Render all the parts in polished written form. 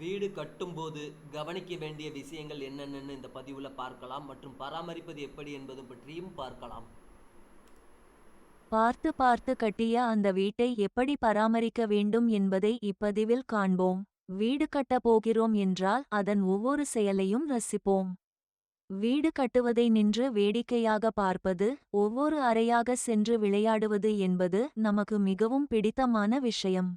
வீடு கட்டும்போது கவனிக்க வேண்டிய விஷயங்கள் என்னென்னு இந்த பதிவில் பார்க்கலாம் மற்றும் பராமரிப்பது எப்படி என்பது பற்றியும் பார்க்கலாம். பார்த்து பார்த்து கட்டிய அந்த வீட்டை எப்படி பராமரிக்க வேண்டும் என்பதை இப்பதிவில் காண்போம். வீடு கட்டப் போகிறோம் என்றால் அதன் ஒவ்வொரு செயலையும் ரசிப்போம். வீடு கட்டுவதை நின்று வேடிக்கையாக பார்ப்பது, ஒவ்வொரு அறையாக சென்று விளையாடுவது என்பது நமக்கு மிகவும் பிடித்தமான விஷயம்.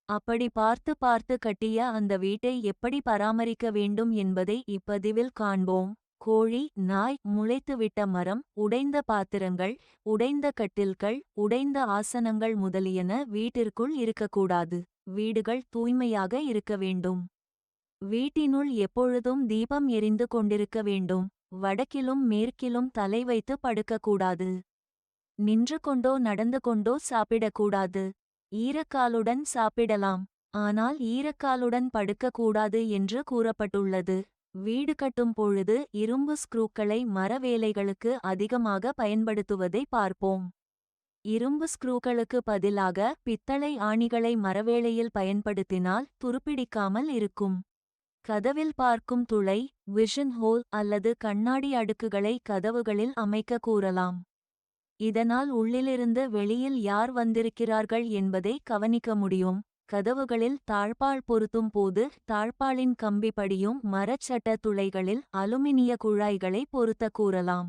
அப்படி பார்த்து பார்த்து கட்டிய அந்த வீட்டை எப்படி பராமரிக்க வேண்டும் என்பதை இப்பதிவில் காண்போம். கோழி, நாய், முளைத்துவிட்ட மரம், உடைந்த பாத்திரங்கள், உடைந்த கட்டில்கள், உடைந்த ஆசனங்கள் முதலியன வீட்டிற்குள் இருக்கக்கூடாது. வீடுகள் தூய்மையாக இருக்க வேண்டும். வீட்டினுள் எப்பொழுதும் தீபம் எரிந்து கொண்டிருக்க வேண்டும். வடக்கிலும் மேற்கிலும் தலை வைத்து படுக்கக்கூடாது. நின்று கொண்டோ நடந்து கொண்டோ சாப்பிடக்கூடாது. ஈரக்காலுடன் சாப்பிடலாம். ஆனால் ஈரக்காலுடன் படுக்கக்கூடாது என்று கூறப்பட்டுள்ளது. வீடு கட்டும் பொழுது இரும்பு ஸ்க்ரூக்களை மர வேலைகளுக்கு அதிகமாக பயன்படுத்துவதை பார்ப்போம். இரும்பு ஸ்க்ரூக்களுக்கு பதிலாக பித்தளை ஆணிகளை மரவேலையில் பயன்படுத்தினால் துருப்பிடிக்காமல் இருக்கும். கதவில் பார்க்கும் துளை, விஷன் ஹோல் அல்லது கண்ணாடி அடுக்குகளை கதவுகளில் அமைக்க கூறலாம். இதனால் உள்ளிலிருந்து வெளியில் யார் வந்திருக்கிறார்கள் என்பதை கவனிக்க முடியும். கதவுகளில் தாழ்பாள் பொருத்தும் போது தாழ்பாளின் கம்பி படியும் மரச்சட்ட துளைகளில் அலுமினிய குழாய்களை பொருத்த கூறலாம்.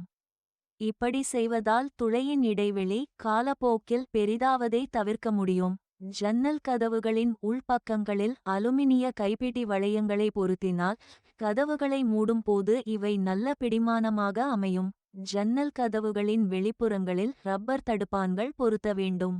இப்படி செய்வதால் துளையின் இடைவெளி காலப்போக்கில் பெரிதாவதை தவிர்க்க முடியும். ஜன்னல் கதவுகளின் உள்பக்கங்களில் அலுமினிய கைப்பிடி வளையங்களை பொருத்தினால் கதவுகளை மூடும் போது இவை நல்ல பிடிமானமாக அமையும். ஜன்னல் கதவுகளின் வெளிப்புறங்களில் ரப்பர் தடுப்பான்கள் பொருத்த வேண்டும்.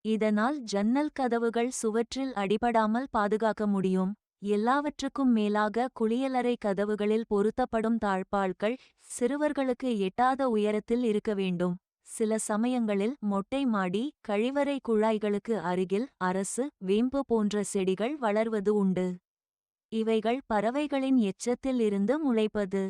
இதனால் ஜன்னல் கதவுகள் சுவற்றில் அடிபடாமல் பாதுகாக்க முடியும். எல்லாவற்றுக்கும் மேலாக குளியலறை கதவுகளில் பொருத்தப்படும் தாழ்பாள்கள் சிறுவர்களுக்கு எட்டாத உயரத்தில் இருக்க வேண்டும். சில சமயங்களில் மொட்டை மாடி, கழிவறை குழாய்களுக்கு அருகில் அரசு, வேம்பு போன்ற செடிகள் வளர்வது உண்டு. இவைகள் பறவைகளின் எச்சத்தில் இருந்து முளைப்பது.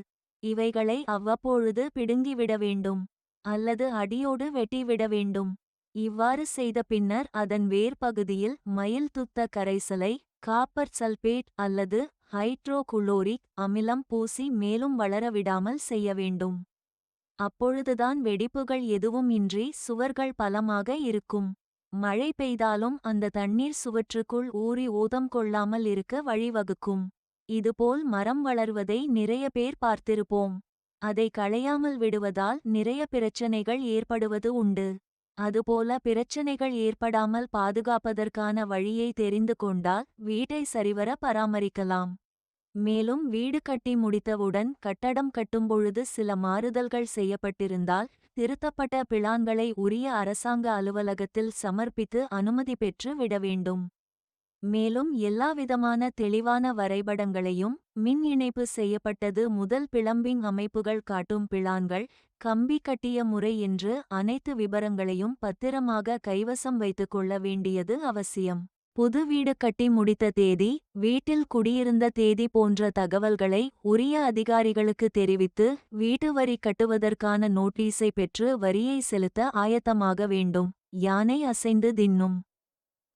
இவைகளை அவ்வப்பொழுது பிடுங்கிவிட வேண்டும். அல்லது அடியோடு வெட்டிவிட வேண்டும். இவ்வாறு செய்த பின்னர் அதன் வேர் பகுதியில் மயில் துத்த கரைசலை, காப்பர் சல்பேட் அல்லது ஹைட்ரோகுளோரிக் அமிலம் பூசி மேலும் வளரவிடாமல் செய்ய வேண்டும். அப்பொழுதுதான் வெடிப்புகள் எதுவும் இன்றி சுவர்கள் பலமாக இருக்கும். மழை பெய்தாலும் அந்த தண்ணீர் சுவற்றுக்குள் ஊறி ஓதம் கொள்ளாமல் இருக்க வழிவகுக்கும். இதுபோல் மரம் வளர்வதை நிறைய பேர் பார்த்திருப்போம். அதை களையாமல் விடுவதால் நிறைய பிரச்சனைகள் ஏற்படுவது உண்டு. அதுபோல பிரச்சனைகள் ஏற்படாமல் பாதுகாப்பதற்கான வழியை தெரிந்து கொண்டால் வீட்டை சரிவர பராமரிக்கலாம். மேலும் வீடு கட்டி முடித்தவுடன் கட்டடம் கட்டும்பொழுது சில மாறுதல்கள் செய்யப்பட்டிருந்தால் திருத்தப்பட்ட பிளான்களை உரிய அரசாங்க அலுவலகத்தில் சமர்ப்பித்து அனுமதி பெற்று விட வேண்டும். மேலும் எல்லாவிதமான தெளிவான வரைபடங்களையும் மின் இணைப்பு செய்யப்பட்டது முதல் பிளம்பிங் அமைப்புகள் காட்டும் பிளான்கள், கம்பி கட்டிய முறை என்று அனைத்து விபரங்களையும் பத்திரமாக கைவசம் வைத்துக் கொள்ள வேண்டியது அவசியம். புது வீடு கட்டி முடித்த தேதி, வீட்டில் குடியிருந்த தேதி போன்ற தகவல்களை உரிய அதிகாரிகளுக்கு தெரிவித்து வீட்டு வரி கட்டுவதற்கான நோட்டீஸை பெற்று வரியை செலுத்த ஆயத்தமாக வேண்டும். யானை அசைந்து தின்னும்,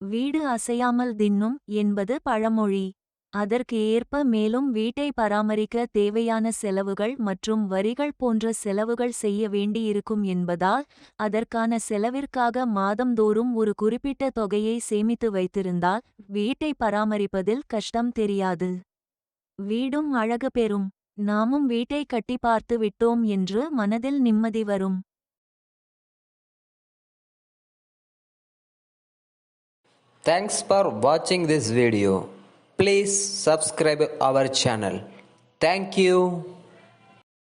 வீடு அசையாமல் தின்னும் என்பது பழமொழி. அதற்கு ஏற்ப மேலும் வீட்டை பராமரிக்க தேவையான செலவுகள் மற்றும் வரிகள் போன்ற செலவுகள் செய்ய வேண்டியிருக்கும் என்பதால் அதற்கான செலவிற்காக மாதந்தோறும் ஒரு குறிப்பிட்ட தொகையை சேமித்து வைத்திருந்தால் வீட்டை பராமரிப்பதில் கஷ்டம் தெரியாது. வீடும் அழகு பெறும். நாமும் வீட்டை கட்டி பார்த்து விட்டோம் என்று மனதில் நிம்மதி வரும். Thanks for watching this video. Please subscribe our channel. Thank you.